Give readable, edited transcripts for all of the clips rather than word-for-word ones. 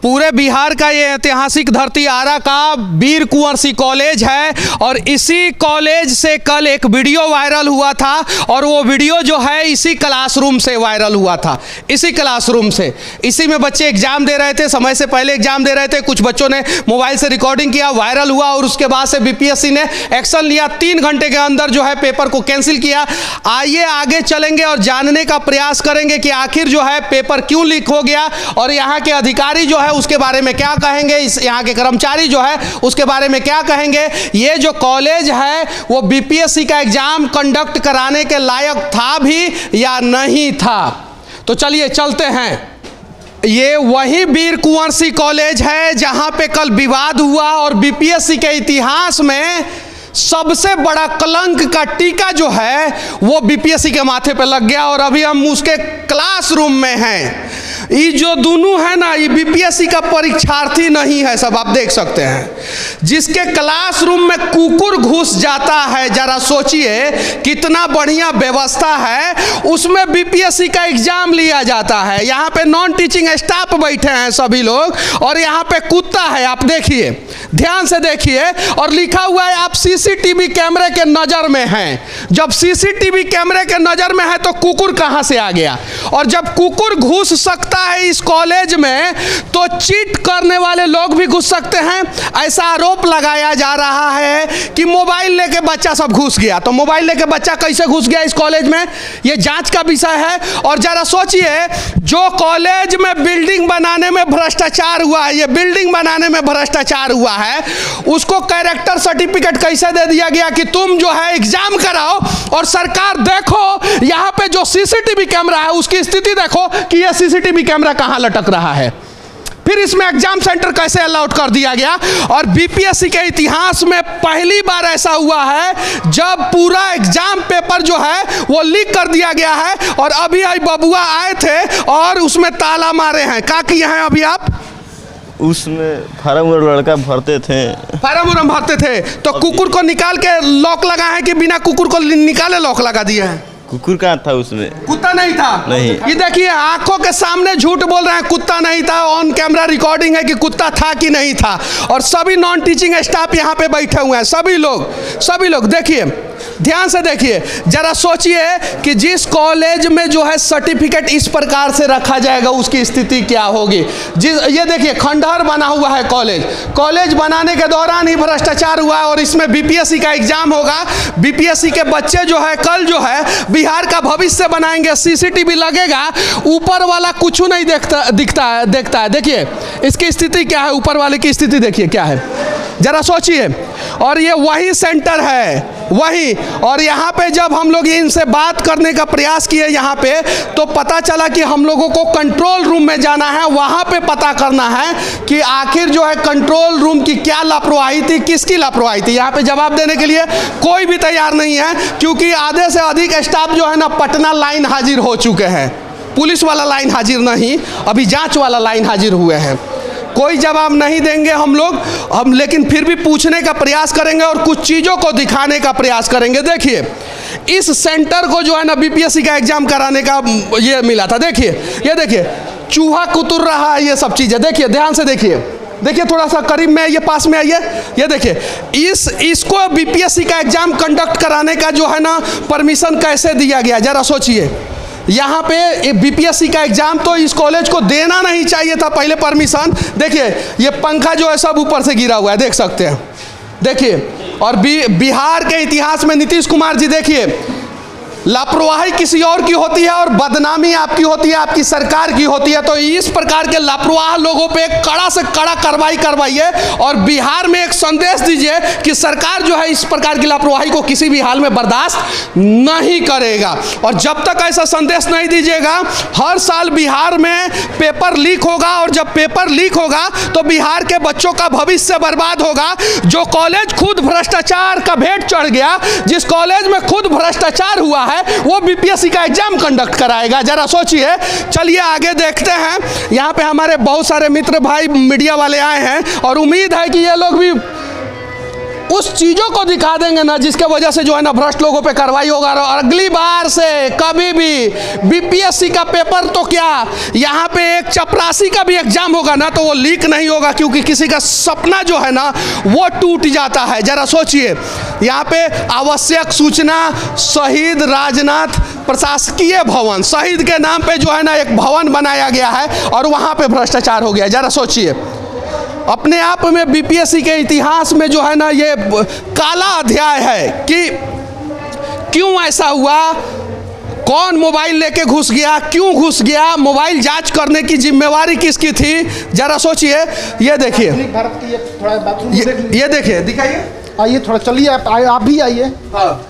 पूरे बिहार का ये ऐतिहासिक धरती आरा का वीर कुंवर सिंह कॉलेज है और इसी कॉलेज से कल एक वीडियो वायरल हुआ था और वो वीडियो जो है इसी क्लासरूम से वायरल हुआ था। इसी क्लासरूम से, इसी में बच्चे एग्जाम दे रहे थे, समय से पहले एग्जाम दे रहे थे। कुछ बच्चों ने मोबाइल से रिकॉर्डिंग किया, वायरल हुआ और उसके बाद से बीपीएससी ने एक्शन लिया। 3 घंटे के अंदर जो है पेपर को कैंसिल किया। आइए आगे चलेंगे और जानने का प्रयास करेंगे कि आखिर जो है पेपर क्यों लीक हो गया और यहाँ के अधिकारी जो है उसके बारे में क्या कहेंगे, इस यहाँ के कर्मचारी जो है उसके बारे में क्या कहेंगे। ये जो कॉलेज है वो बीपीएससी का एग्जाम कंडक्ट कराने के लायक था भी या नहीं था। तो चलिए चलते हैं। ये वही वीर कुंवर सिंह कॉलेज है जहां पे कल विवाद हुआ और बीपीएससी के इतिहास में सबसे बड़ा कलंक का टीका जो है वो बीपीएससी के माथे पे लग गया और अभी हम उसके क्लासरूम में हैं। ये जो दोनों है ना, ये बीपीएससी का परीक्षार्थी नहीं है, सब आप देख सकते हैं। जिसके क्लासरूम में कुकुर घुस जाता है, जरा सोचिए कितना बढ़िया व्यवस्था है, उसमें बीपीएससी का एग्जाम लिया जाता है। यहाँ पे नॉन टीचिंग स्टाफ बैठे हैं सभी लोग और यहाँ पे कुत्ता है, आप देखिए, ध्यान से देखिए। और लिखा हुआ है आप सीसीटीवी कैमरे के नजर में हैं। जब सीसीटीवी कैमरे के नजर में है तो कुकुर कहां से आ गया? और जब कुकुर घुस सकता है इस कॉलेज में तो चीट करने वाले लोग भी घुस सकते हैं। ऐसा आरोप लगाया जा रहा है कि मोबाइल लेके बच्चा सब घुस गया। तो मोबाइल लेके बच्चा कैसे घुस गया इस कॉलेज में, यह जांच का विषय है। और जरा सोचिए, जो कॉलेज में बिल्डिंग बनाने में भ्रष्टाचार हुआ है, ये बिल्डिंग बनाने में भ्रष्टाचार हुआ है, उसको कैरेक्टर सर्टिफिकेट कैसे दे दिया गया कि तुम जो है एग्जाम कराओ और सरकार देखो यहाँ पे जो सीसीटीवी कैमरा है उसकी स्थिति देखो कि ये सीसीटीवी कैमरा कहाँ लटक रहा है। फिर इसमें एग्जाम सेंटर कैसे अलाउड कर दिया गया। और बीपीएससी के इतिहास में पहली बार ऐसा हुआ है जब पूरा एग्जाम पेपर जो है वो लीक कर दिया गया है। और अभी आई बबुआ आए थे और उसमें ताला मारे हैं। क्या किए हैं अभी आप? उसमें फार्म लड़का भरते थे, फार्म भरते थे तो कुकुर को निकाल के लॉक लगा है कि बिना कुकुर को निकाले लॉक लगा दिया है? कुकुर कहाँ था उसमें? कुत्ता नहीं था। नहीं। ये देखिए आंखों के सामने झूठ बोल रहे हैं, कुत्ता नहीं था। ऑन कैमरा रिकॉर्डिंग है कि कुत्ता था कि नहीं था। और सभी नॉन टीचिंग स्टाफ यहाँ पे बैठे हुए हैं, सभी लोग देखिए, ध्यान से देखिए। जरा सोचिए कि जिस कॉलेज में जो है सर्टिफिकेट इस प्रकार से रखा जाएगा उसकी स्थिति क्या होगी। ये देखिए खंडहर बना हुआ है कॉलेज बनाने के दौरान ही भ्रष्टाचार हुआ है और इसमें बीपीएससी का एग्जाम होगा। बीपीएससी के बच्चे जो है कल जो है बिहार का भविष्य बनाएंगे। सीसीटीवी लगेगा, ऊपर वाला कुछ नहीं देखता है। देखिए इसकी स्थिति क्या है, ऊपर वाले की स्थिति देखिए क्या है, जरा सोचिए। और ये वही सेंटर है, वही। और यहाँ पे जब हम लोग इनसे बात करने का प्रयास किए यहाँ पे, तो पता चला कि हम लोगों को कंट्रोल रूम में जाना है, वहाँ पे पता करना है कि आखिर जो है कंट्रोल रूम की क्या लापरवाही थी, किसकी लापरवाही थी। यहाँ पे जवाब देने के लिए कोई भी तैयार नहीं है क्योंकि आधे से अधिक स्टाफ जो है ना पटना लाइन हाजिर हो चुके हैं। पुलिस वाला लाइन हाजिर नहीं, अभी जाँच वाला लाइन हाजिर हुए हैं। कोई जवाब नहीं देंगे हम लेकिन फिर भी पूछने का प्रयास करेंगे और कुछ चीज़ों को दिखाने का प्रयास करेंगे। देखिए इस सेंटर को जो है ना बीपीएससी का एग्जाम कराने का ये मिला था। देखिए ये देखिए चूहा कुतुर रहा है, ये सब चीज़ें देखिए, ध्यान से देखिए थोड़ा सा करीब में आइए, पास में आइए। ये देखिए इसको बीपीएससी का एग्जाम कंडक्ट कराने का जो है ना परमिशन कैसे दिया गया, जरा सोचिए। यहाँ पे बीपीएससी का एग्जाम तो इस कॉलेज को देना नहीं चाहिए था पहले परमिशन। देखिए ये पंखा जो है सब ऊपर से गिरा हुआ है, देख सकते हैं, देखिए। और बिहार के इतिहास में नीतीश कुमार जी देखिए, लापरवाही किसी और की होती है और बदनामी आपकी होती है, आपकी सरकार की होती है। तो इस प्रकार के लापरवाह लोगों पे कड़ा से कड़ा कार्रवाई करवाइए और बिहार में एक संदेश दीजिए कि सरकार जो है इस प्रकार की लापरवाही को किसी भी हाल में बर्दाश्त नहीं करेगा। और जब तक ऐसा संदेश नहीं दीजिएगा, हर साल बिहार में पेपर लीक होगा और जब पेपर लीक होगा तो बिहार के बच्चों का भविष्य बर्बाद होगा। जो कॉलेज खुद भ्रष्टाचार का भेंट चढ़ गया, जिस कॉलेज में खुद भ्रष्टाचार हुआ है, वो बीपीएससी का एग्जाम कंडक्ट कराएगा, जरा सोचिए। चलिए आगे देखते हैं। यहाँ पे हमारे बहुत सारे मित्र भाई मीडिया वाले आए हैं और उम्मीद है कि ये लोग भी उस चीज़ों को दिखा देंगे ना जिसके वजह से जो है ना भ्रष्ट लोगों पे कार्रवाई होगा। और अगली बार से कभी भी बीपीएससी का पेपर तो क्या, यहाँ पे एक चपरासी का भी एग्जाम होगा ना तो वो लीक नहीं होगा, क्योंकि किसी का सपना जो है ना वो टूट जाता है। जरा सोचिए, यहाँ पे आवश्यक सूचना शहीद राजनाथ प्रशासकीय भवन, शहीद के नाम पे जो है ना एक भवन बनाया गया है और वहाँ पे भ्रष्टाचार हो गया। जरा सोचिए, अपने आप में बीपीएससी के इतिहास में जो है ना ये काला अध्याय है कि क्यों ऐसा हुआ, कौन मोबाइल लेके घुस गया, क्यों घुस गया, मोबाइल जांच करने की जिम्मेवारी किसकी थी। जरा सोचिए, ये देखिए, भारत की थोड़ा बाथरूम ये देखिए, दिखाइए, आइए थोड़ा चलिए, आप भी आइए। हाँ,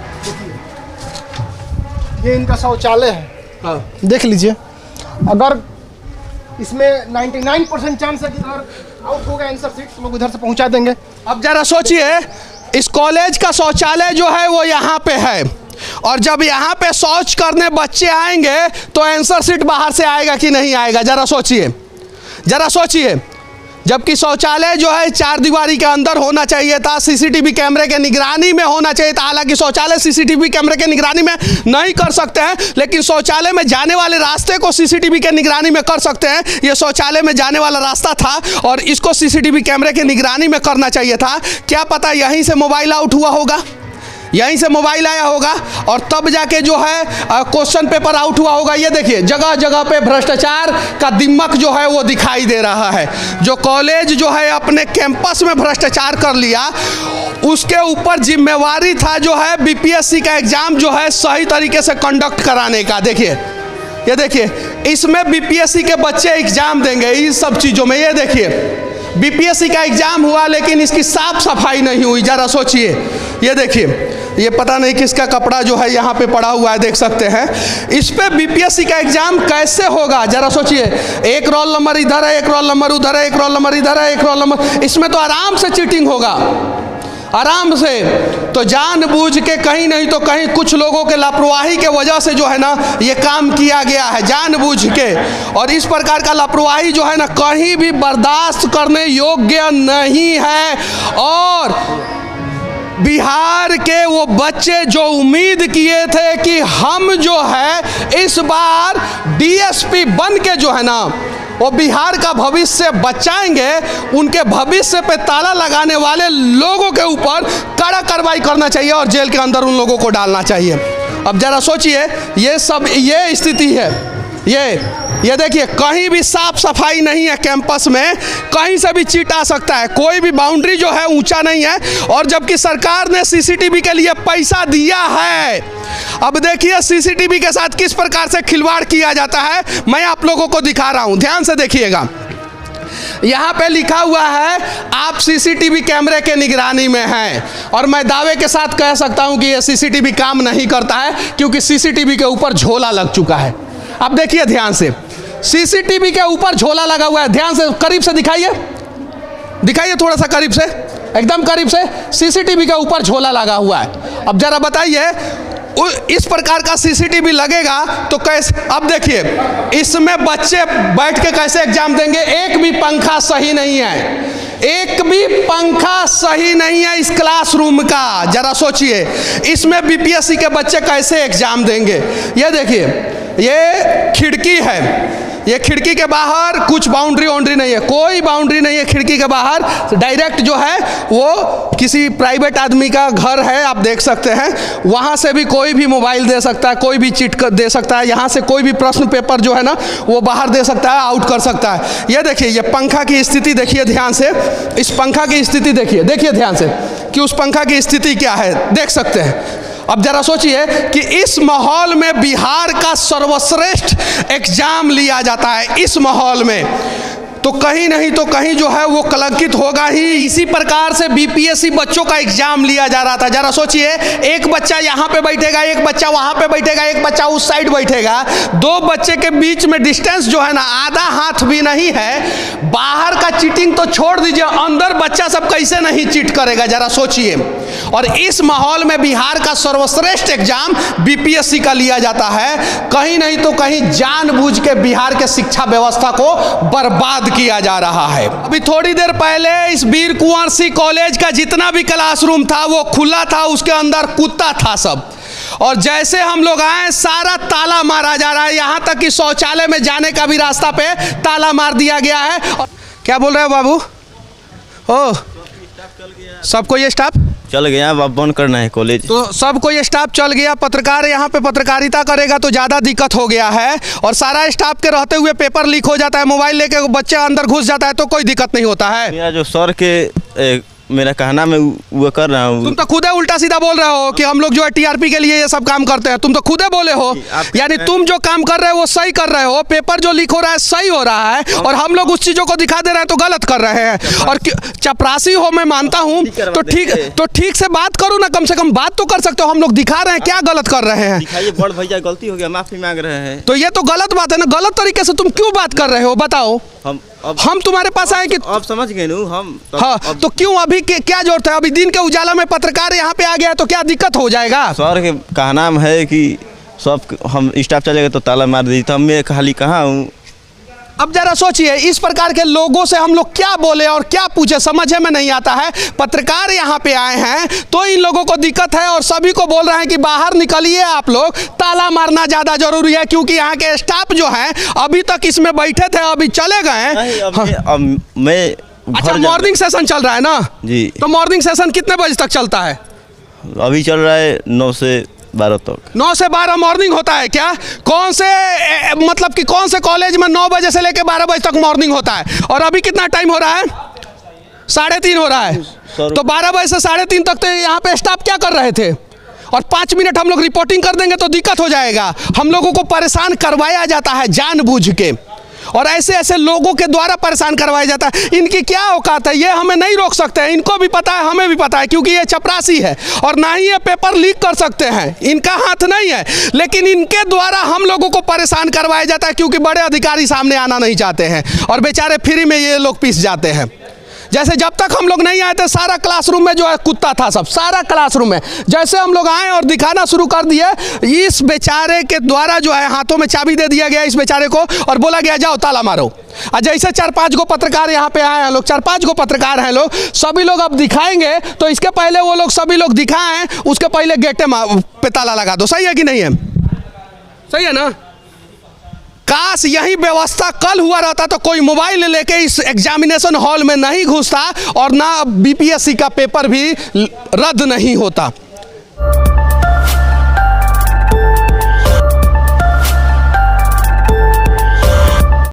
ये इनका शौचालय है। हाँ, देख लीजिए। अगर इसमें 99% चांस है कि अगर आउट होगा आंसर सीट तो लोग इधर से पहुंचा देंगे। अब जरा सोचिए, इस कॉलेज का शौचालय जो है वो यहाँ पे है, और जब यहाँ पे शौच करने बच्चे आएंगे तो आंसर सीट बाहर से आएगा कि नहीं आएगा। जरा सोचिए, जरा सोचिए, जबकि शौचालय जो है 4 दीवारी के अंदर होना चाहिए था, सीसीटीवी कैमरे के निगरानी में होना चाहिए था। हालांकि शौचालय सीसीटीवी कैमरे के निगरानी में नहीं कर सकते हैं, लेकिन शौचालय में जाने वाले रास्ते को सीसीटीवी के निगरानी में कर सकते हैं। ये शौचालय में जाने वाला रास्ता था और इसको सीसीटीवी कैमरे के निगरानी में करना चाहिए था। क्या पता यहीं से मोबाइल आउट हुआ होगा, यहीं से मोबाइल आया होगा और तब जाके जो है क्वेश्चन पेपर आउट हुआ होगा। ये देखिए, जगह जगह पे भ्रष्टाचार का दिमक जो है वो दिखाई दे रहा है। जो कॉलेज जो है अपने कैंपस में भ्रष्टाचार कर लिया, उसके ऊपर जिम्मेवारी था जो है बीपीएससी का एग्जाम जो है सही तरीके से कंडक्ट कराने का। देखिए, ये देखिए, इसमें बीपीएससी के बच्चे एग्जाम देंगे इस सब चीज़ों में। ये देखिए, बीपीएससी का एग्जाम हुआ लेकिन इसकी साफ सफाई नहीं हुई। जरा सोचिए, ये देखिए, ये पता नहीं किसका कपड़ा जो है यहाँ पे पड़ा हुआ है, देख सकते हैं। इस पे बीपीएससी का एग्जाम कैसे होगा, जरा सोचिए। एक रोल नंबर इधर है, एक रोल नंबर उधर है, एक रोल नंबर इधर है, एक रोल नंबर, इसमें तो आराम से चीटिंग होगा, आराम से। तो जानबूझ के कहीं नहीं तो कहीं कुछ लोगों के लापरवाही के वजह से जो है ना ये काम किया गया है, जानबूझ के। और इस प्रकार का लापरवाही जो है ना कहीं भी बर्दाश्त करने योग्य नहीं है। और बिहार के वो बच्चे जो उम्मीद किए थे कि हम जो है इस बार डीएसपी बन के जो है ना वो बिहार का भविष्य बचाएंगे, उनके भविष्य पे ताला लगाने वाले लोगों के ऊपर कड़ा कार्रवाई करना चाहिए और जेल के अंदर उन लोगों को डालना चाहिए। अब जरा सोचिए, ये सब ये स्थिति है। ये देखिए, कहीं भी साफ सफाई नहीं है कैंपस में, कहीं से भी चीट आ सकता है, कोई भी बाउंड्री जो है ऊंचा नहीं है। और जबकि सरकार ने सीसीटीवी के लिए पैसा दिया है। अब देखिए सीसीटीवी के साथ किस प्रकार से खिलवाड़ किया जाता है, मैं आप लोगों को दिखा रहा हूं, ध्यान से देखिएगा। यहाँ पे लिखा हुआ है आप सीसीटीवी कैमरे के निगरानी में हैं, और मैं दावे के साथ कह सकता हूँ कि ये सीसीटीवी काम नहीं करता है, क्योंकि सीसीटीवी के ऊपर झोला लग चुका है। अब देखिए ध्यान से, सीसीटीवी के ऊपर झोला लगा हुआ है, ध्यान से करीब से दिखाइए, दिखाइए थोड़ा सा करीब से, एकदम करीब से। सीसीटीवी के ऊपर झोला लगा हुआ है। अब जरा बताइए, इस प्रकार का सीसीटीवी लगेगा तो कैसे। अब देखिए, इसमें बच्चे बैठ के कैसे एग्जाम देंगे, एक भी पंखा सही नहीं है, एक भी पंखा सही नहीं है इस क्लासरूम का। जरा सोचिए, इसमें बीपीएससी के बच्चे कैसे एग्जाम देंगे। ये देखिए, ये खिड़की है, ये खिड़की के बाहर कुछ बाउंड्री नहीं है, कोई बाउंड्री नहीं है खिड़की के बाहर। डायरेक्ट जो है वो किसी प्राइवेट आदमी का घर है, आप देख सकते हैं, वहाँ से भी कोई भी मोबाइल दे सकता है, कोई भी चिट दे सकता है, यहाँ से कोई भी प्रश्न पेपर जो है ना वो बाहर दे सकता है, आउट कर सकता है। ये देखिए, ये पंखा की स्थिति देखिए ध्यान से, इस पंखा की स्थिति देखिए, देखिए ध्यान से कि उस पंखा की स्थिति क्या है, देख सकते हैं। अब जरा सोचिए कि इस माहौल में बिहार का सर्वश्रेष्ठ एग्जाम लिया जाता है, इस माहौल में तो कहीं नहीं तो कहीं जो है वो कलंकित होगा ही। इसी प्रकार से बीपीएससी बच्चों का एग्जाम लिया जा रहा था। जरा सोचिए, एक बच्चा यहाँ पे बैठेगा, एक बच्चा वहाँ पे बैठेगा, एक बच्चा उस साइड बैठेगा, दो बच्चे के बीच में डिस्टेंस जो है ना आधा हाथ भी नहीं है। बाहर का चीटिंग तो छोड़ दीजिए, अंदर बच्चा सब कैसे नहीं चीट करेगा, जरा सोचिए। और इस माहौल में बिहार का सर्वश्रेष्ठ एग्जाम बीपीएससी का लिया जाता है, कहीं नहीं तो कहीं जानबूझ के बिहार के शिक्षा व्यवस्था को बर्बाद किया जा रहा है। अभी थोड़ी देर पहले इस वीर कुंवर सिंह कॉलेज का जितना भी क्लासरूम था वो खुला था, उसके अंदर कुत्ता था सब, और जैसे हम लोग आए सारा ताला मारा जा रहा है, यहाँ तक कि शौचालय में जाने का भी रास्ता पे ताला मार दिया गया है। क्या बोल रहे हो बाबू? ओ सबको ये स्टाफ चल गया, अब बंद करना है कॉलेज। तो सबको ये स्टाफ चल गया, पत्रकार यहाँ पे पत्रकारिता करेगा तो ज़्यादा दिक्कत हो गया है, और सारा स्टाफ के रहते हुए पेपर लीक हो जाता है, मोबाइल लेके बच्चा अंदर घुस जाता है तो कोई दिक्कत नहीं होता है। मेरा जो सर के मेरा कहना मैं वो कर रहा हूँ। तुम तो खुद उल्टा सीधा बोल रहे हो कि हम लोग जो है टीआरपी के लिए ये सब काम करते हैं, तुम तो खुद बोले हो, यानी तुम जो काम कर रहे हो वो सही कर रहे हो, पेपर जो लीक हो रहा है सही हो रहा है, और हम लोग उस चीज़ों को दिखा दे रहे हैं तो गलत कर रहे हैं। और चपरासी हो मैं मानता हूँ, तो ठीक से बात करो ना, कम से कम बात तो कर सकते हो। हम लोग दिखा रहे हैं, क्या गलत कर रहे हैं? दिखाइए बड़ भैया गलती हो गया, माफी मांग रहे हैं। तो ये तो गलत बात है ना, गलत तरीके से तुम क्यों बात कर रहे हो बताओ? हम तुम्हारे पास आए कि आप समझ गए ना हम हाँ, तो क्यों अभी क्या जरूरत है? अभी दिन के उजाला में पत्रकार यहाँ पे आ गया तो क्या दिक्कत हो जाएगा? सर के कहना है कि सब हम स्टाफ चलेगा तो ताला मार दी, तो मैं खाली कहाँ हूँ। अब जरा सोचिए, इस प्रकार के लोगों से हम लोग क्या बोले और क्या पूछे, समझ में नहीं आता है। पत्रकार यहाँ पे आए हैं तो इन लोगों को दिक्कत है, और सभी को बोल रहे हैं कि बाहर निकलिए आप लोग, ताला मारना ज़्यादा जरूरी है, क्योंकि यहाँ के स्टाफ जो है अभी तक इसमें बैठे थे, अभी चले गए। अब मैं अच्छा, मॉर्निंग सेशन चल रहा है ना जी? तो मॉर्निंग सेशन कितने बजे तक चलता है? अभी चल रहा है 9 से 12 तक। 9 से 12 मॉर्निंग होता है क्या? कौन से मतलब कि कौन से कॉलेज में 9 बजे से लेकर 12 बजे तक मॉर्निंग होता है? और अभी कितना टाइम हो रहा है? 3:30 हो रहा है। तो 12 बजे से 3:30 तक तो यहाँ पे स्टाफ क्या कर रहे थे? और 5 मिनट हम लोग रिपोर्टिंग कर देंगे तो दिक्कत हो जाएगा। हम लोगों को परेशान करवाया जाता है जानबूझ के, और ऐसे ऐसे लोगों के द्वारा परेशान करवाया जाता है। इनकी क्या औकात है, ये हमें नहीं रोक सकते हैं। इनको भी पता है, हमें भी पता है, क्योंकि ये चपरासी है, और ना ही ये पेपर लीक कर सकते हैं, इनका हाथ नहीं है। लेकिन इनके द्वारा हम लोगों को परेशान करवाया जाता है, क्योंकि बड़े अधिकारी सामने आना नहीं चाहते हैं, और बेचारे फ्री में ये लोग पीस जाते हैं। जैसे जब तक हम लोग नहीं आए थे सारा क्लासरूम में जो है कुत्ता था, सब सारा क्लासरूम में। जैसे हम लोग आए और दिखाना शुरू कर दिए, इस बेचारे के द्वारा जो है हाथों में चाबी दे दिया गया इस बेचारे को, और बोला गया जाओ ताला मारो। और जैसे 4-5 गो पत्रकार यहाँ पे आए हैं लोग, 4-5 गो पत्रकार हैं लोग, सभी लोग अब दिखाएंगे तो इसके पहले वो लोग सभी लोग दिखाएं, उसके पहले गेटे पे ताला लगा दो। सही है कि नहीं है? सही है ना? काश यही व्यवस्था कल हुआ रहता तो कोई मोबाइल लेके इस एग्जामिनेशन हॉल में नहीं घुसता, और ना बीपीएससी का पेपर भी रद्द नहीं होता।